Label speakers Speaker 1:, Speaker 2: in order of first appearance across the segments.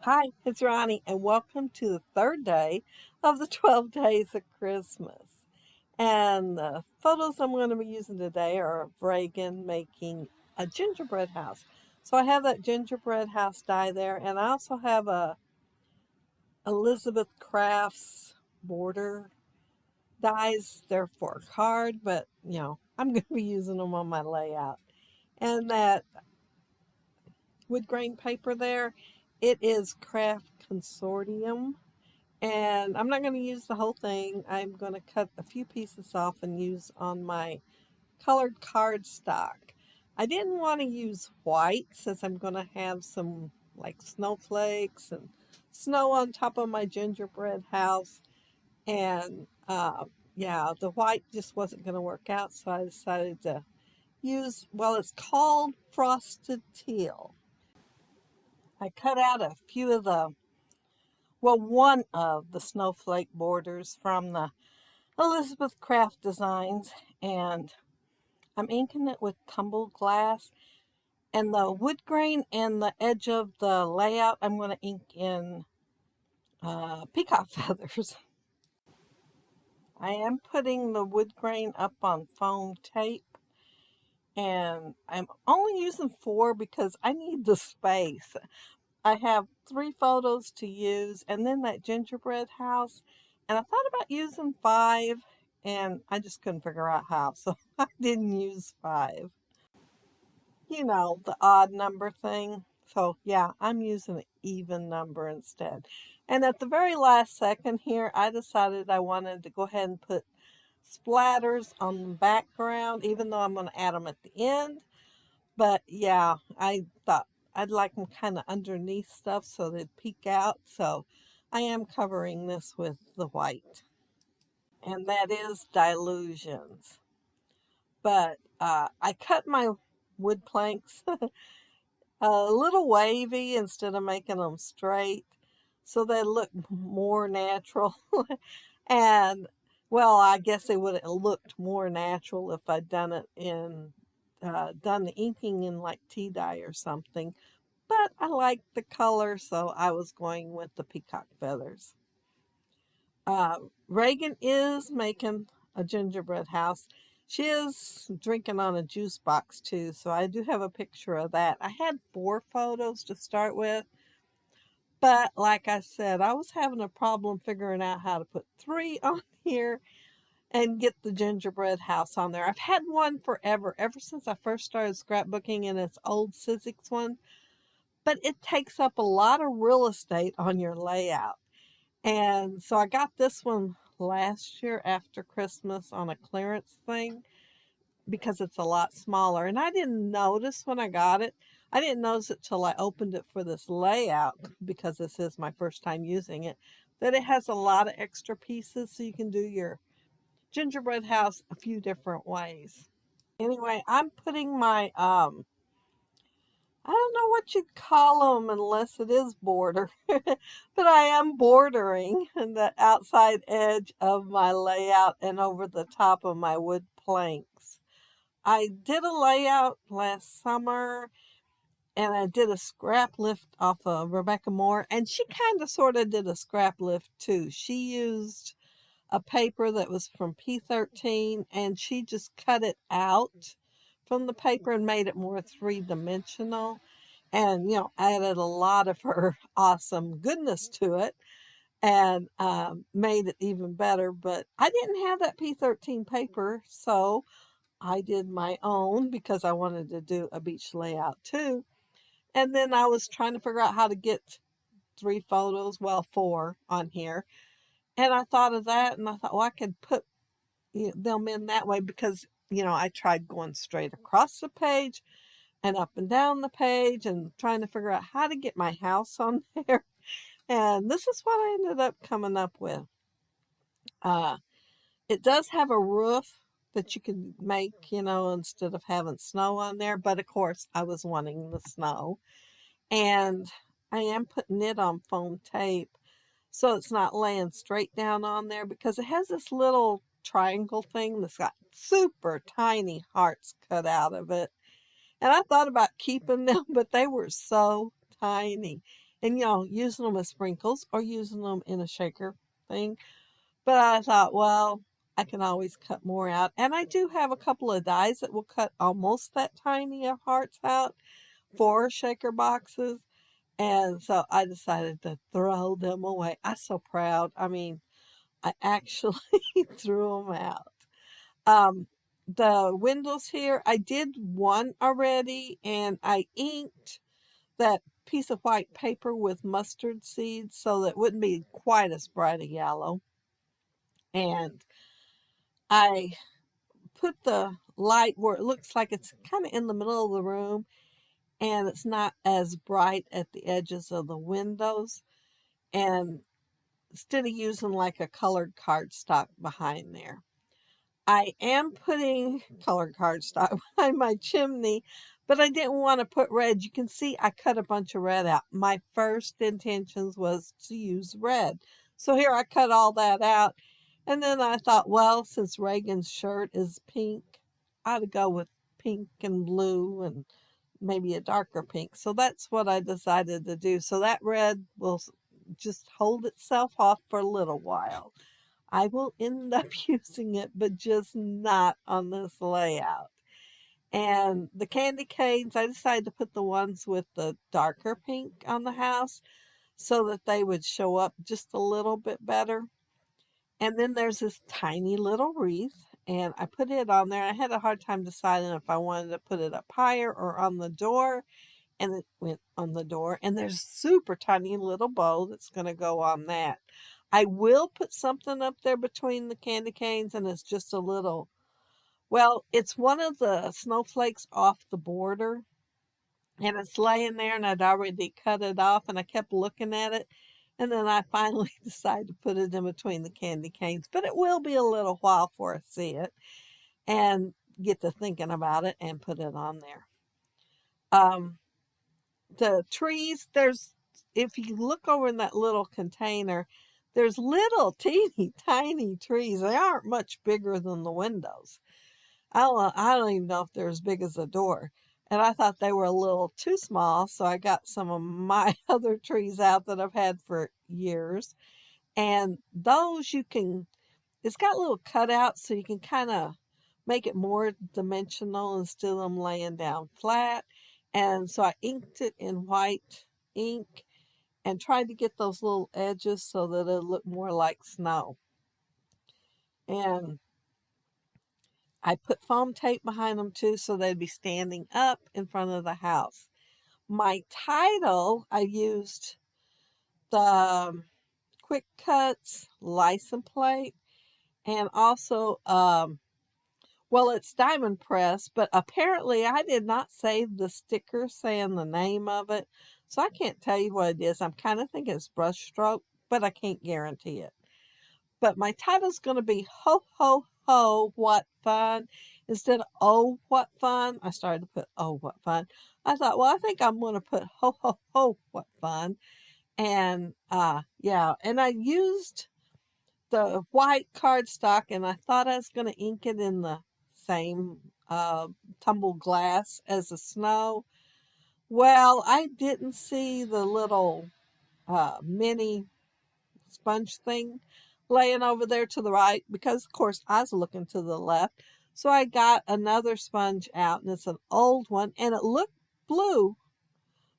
Speaker 1: Hi, it's Ronnie, and welcome to the third day of the 12 days of Christmas. And the photos I'm going to be using today are of Reagan making a gingerbread house. So I have that gingerbread house die there, and I also have a Elizabeth Crafts border dies. They're for a card, but I'm going to be using them on my layout. And that wood grain paper there, it is Craft Consortium. And I'm not going to use the whole thing. I'm going to cut a few pieces off and use on my colored cardstock. I didn't want to use white since I'm going to have some like snowflakes and snow on top of my gingerbread house. And yeah, the white just wasn't going to work out. So I decided to use, well, it's called frosted teal. I cut out a few of one of the snowflake borders from the Elizabeth Craft Designs, and I'm inking it with tumbled glass. And the wood grain and the edge of the layout, I'm going to ink in peacock feathers. I am putting the wood grain up on foam tape, and I'm only using 4 because I need the space. I have 3 photos to use, and then that gingerbread house. And I thought about using 5, and I just couldn't figure out how, so I didn't use 5. You know, the odd number thing. So yeah, I'm using an even number instead. And at the very last second here, I decided I wanted to go ahead and put splatters on the background, even though I'm going to add them at the end. But yeah, I thought I'd like them kind of underneath stuff so they'd peek out. So I am covering this with the white. And that is Dilutions. But I cut my wood planks a little wavy instead of making them straight so they look more natural. And well, I guess they would have looked more natural if I'd done it in done the inking in like tea dye or something. But I liked the color, so I was going with the peacock feathers. Reagan is making a gingerbread house. She is drinking on a juice box too, so I do have a picture of that. I had 4 photos to start with, but like I said, I was having a problem figuring out how to put 3 on here and get the gingerbread house on there. I've had one forever, ever since I first started scrapbooking, and it's old Sizzix one, but it takes up a lot of real estate on your layout. And so I got this one last year after Christmas on a clearance thing because it's a lot smaller. And I didn't notice when I got it. I didn't notice it till I opened it for this layout because this is my first time using it, that it has a lot of extra pieces so you can do your gingerbread house a few different ways. Anyway, I'm putting my I don't know what you'd call them unless it is border, but I am bordering the outside edge of my layout and over the top of my wood planks. I did a layout last summer, and I did a scrap lift off of Rebecca Moore, and she kind of sort of did a scrap lift too. She used a paper that was from P13, and she just cut it out from the paper and made it more three-dimensional, and added a lot of her awesome goodness to it, and made it even better. But I didn't have that P13 paper, so I did my own because I wanted to do a beach layout too. And then I was trying to figure out how to get 3 photos, well, 4 on here. And I thought of that, and I thought, well, I could put them in that way because I tried going straight across the page and up and down the page and trying to figure out how to get my house on there. And this is what I ended up coming up with. Uh, it does have a roof that you can make, instead of having snow on there. But of course, I was wanting the snow. And I am putting it on foam tape so it's not laying straight down on there because it has this little triangle thing that's got super tiny hearts cut out of it. And I thought about keeping them, but they were so tiny. and using them as sprinkles or using them in a shaker thing. But I thought, well, I can always cut more out. And I do have a couple of dies that will cut almost that tiny of hearts out for shaker boxes. And so I decided to throw them away. I'm so proud. I mean, I actually threw them out. Um, the windows here, I did one already, and I inked that piece of white paper with mustard seeds so that it wouldn't be quite as bright a yellow. And I put the light where it looks like it's kind of in the middle of the room and it's not as bright at the edges of the windows. And instead of using like a colored cardstock behind there, I am putting colored cardstock behind my chimney, but I didn't want to put red. You can see I cut a bunch of red out. My first intentions was to use red. So here I cut all that out. And then I thought, well, since Reagan's shirt is pink, I ought to go with pink and blue and maybe a darker pink. So that's what I decided to do. So that red will just hold itself off for a little while. I will end up using it, but just not on this layout. And the candy canes, I decided to put the ones with the darker pink on the house so that they would show up just a little bit better. And then there's this tiny little wreath, and I put it on there. I had a hard time deciding if I wanted to put it up higher or on the door, and it went on the door. And there's a super tiny little bow that's going to go on that. I will put something up there between the candy canes, and it's just a little, well, it's one of the snowflakes off the border, and it's laying there, and I'd already cut it off, and I kept looking at it. And then I finally decided to put it in between the candy canes. But it will be a little while before I see it and get to thinking about it and put it on there. Um, the trees, if you look over in that little container, there's little teeny tiny trees. They aren't much bigger than the windows. I don't even know if they're as big as a door. And I thought they were a little too small, so I got some of my other trees out that I've had for years. And those it's got little cutouts so you can kind of make it more dimensional instead of them laying down flat. And so I inked it in white ink and tried to get those little edges so that it looked more like snow. And I put foam tape behind them too so they'd be standing up in front of the house. My title, I used the Quick Cuts license plate and also, well, it's diamond press, but apparently I did not save the sticker saying the name of it. So I can't tell you what it is. I'm kind of thinking it's brushstroke, but I can't guarantee it. But my title's going to be Ho Ho Ho, What Fun. Instead of Oh, What Fun, I started to put Oh, What Fun. I thought, well, I think I'm going to put Ho Ho Ho, What Fun. And yeah, and I used the white cardstock and I thought I was going to ink it in the same tumbled glass as the snow. Well, I didn't see the little mini sponge thing laying over there to the right because, of course, I was looking to the left. So I got another sponge out, and it's an old one, and it looked blue,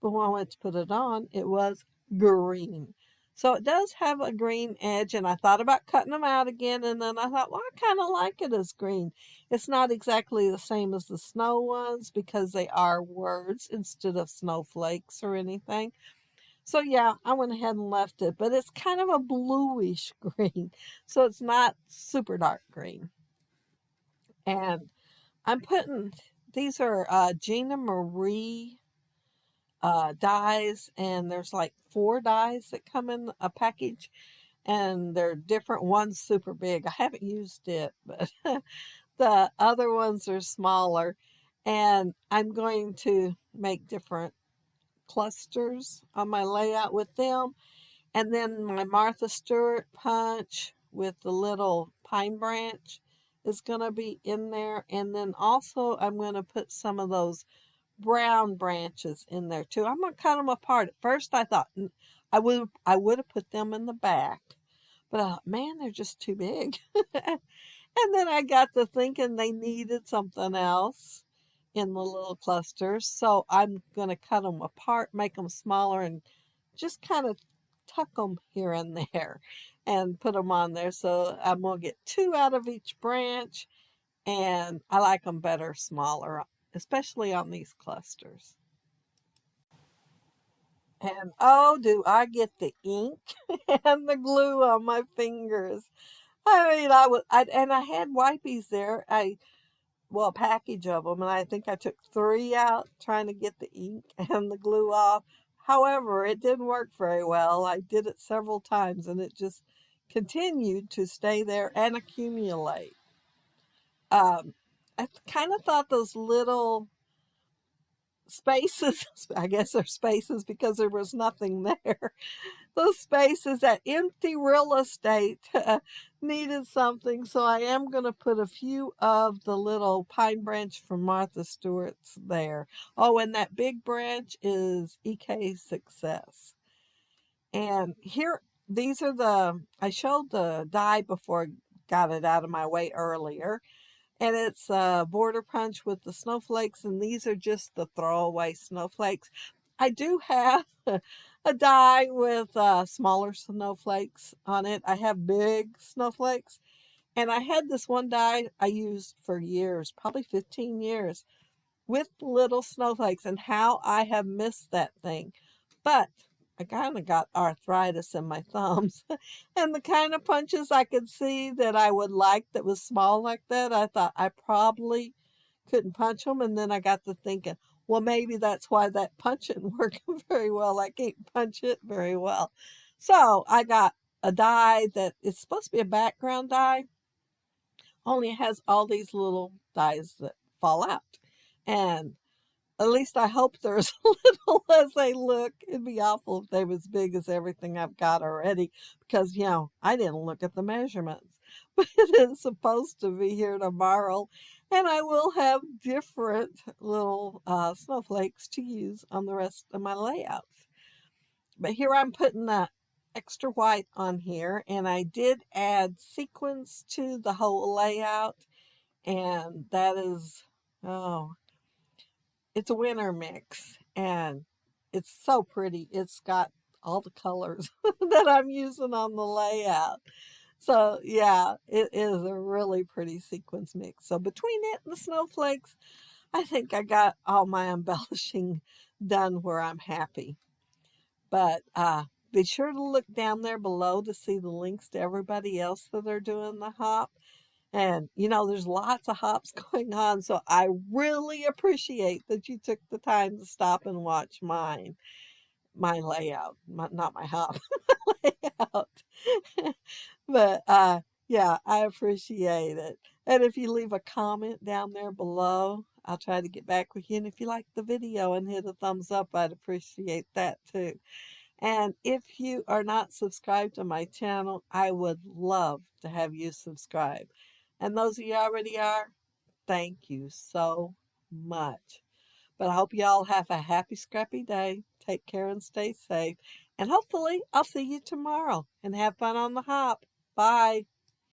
Speaker 1: but when I went to put it on, it was green. So it does have a green edge, and I thought about cutting them out again, and then I thought, well, I kind of like it as green. It's not exactly the same as the snow ones because they are words instead of snowflakes or anything. So yeah, I went ahead and left it, but it's kind of a bluish green. So it's not super dark green. And I'm putting, these are Gina Marie dies, and there's like 4 dies that come in a package, and they're different. One's super big. I haven't used it, but the other ones are smaller. And I'm going to make different clusters on my layout with them. And then my Martha Stewart punch with the little pine branch is going to be in there. And then also I'm going to put some of those brown branches in there too. I'm gonna cut them apart. At first I thought I would have put them in the back, but I thought, man, they're just too big. And then I got to thinking they needed something else in the little clusters. So I'm going to cut them apart, make them smaller, and just kind of tuck them here and there and put them on there. So I'm going to get two out of each branch, and I like them better smaller, especially on these clusters. And oh, do I get the ink and the glue on my fingers. I mean, and I had wipies there. Well, a package of them, and I think I took three out trying to get the ink and the glue off. However, it didn't work very well. I did it several times, and it just continued to stay there and accumulate. I kind of thought those little spaces, I guess they're spaces because there was nothing there. Those spaces, that empty real estate needed something. So I am going to put a few of the little pine branch from Martha Stewart's there. Oh, and that big branch is EK Success. And here, these are I showed the die before I got it out of my way earlier. And it's a border punch with the snowflakes, and these are just the throwaway snowflakes. I do have a die with smaller snowflakes on it. I have big snowflakes, and I had this one die I used for years, probably 15 years, with little snowflakes, and how I have missed that thing. But I kind of got arthritis in my thumbs. And the kind of punches I could see that I would like that was small like that, I thought I probably couldn't punch them. And then I got to thinking, well, maybe that's why that punch isn't working very well. I can't punch it very well. So I got a die that is supposed to be a background die, only it has all these little dies that fall out. And at least I hope they're as little as they look. It'd be awful if they were as big as everything I've got already because, I didn't look at the measurements. But it is supposed to be here tomorrow, and I will have different little snowflakes to use on the rest of my layouts. But here I'm putting the extra white on here, and I did add sequins to the whole layout, and that is, oh, it's a winter mix, and it's so pretty. It's got all the colors that I'm using on the layout. So yeah, it is a really pretty sequence mix. So between it and the snowflakes, I think I got all my embellishing done where I'm happy. But be sure to look down there below to see the links to everybody else that are doing the hop. And, there's lots of hops going on. So I really appreciate that you took the time to stop and watch my layout, not my hop layout. But yeah, I appreciate it. And if you leave a comment down there below, I'll try to get back with you. And if you like the video and hit a thumbs up, I'd appreciate that too. And if you are not subscribed to my channel, I would love to have you subscribe. And those of you already are, thank you so much. But I hope you all have a happy, scrappy day. Take care and stay safe. And hopefully, I'll see you tomorrow. And have fun on the hop. Bye.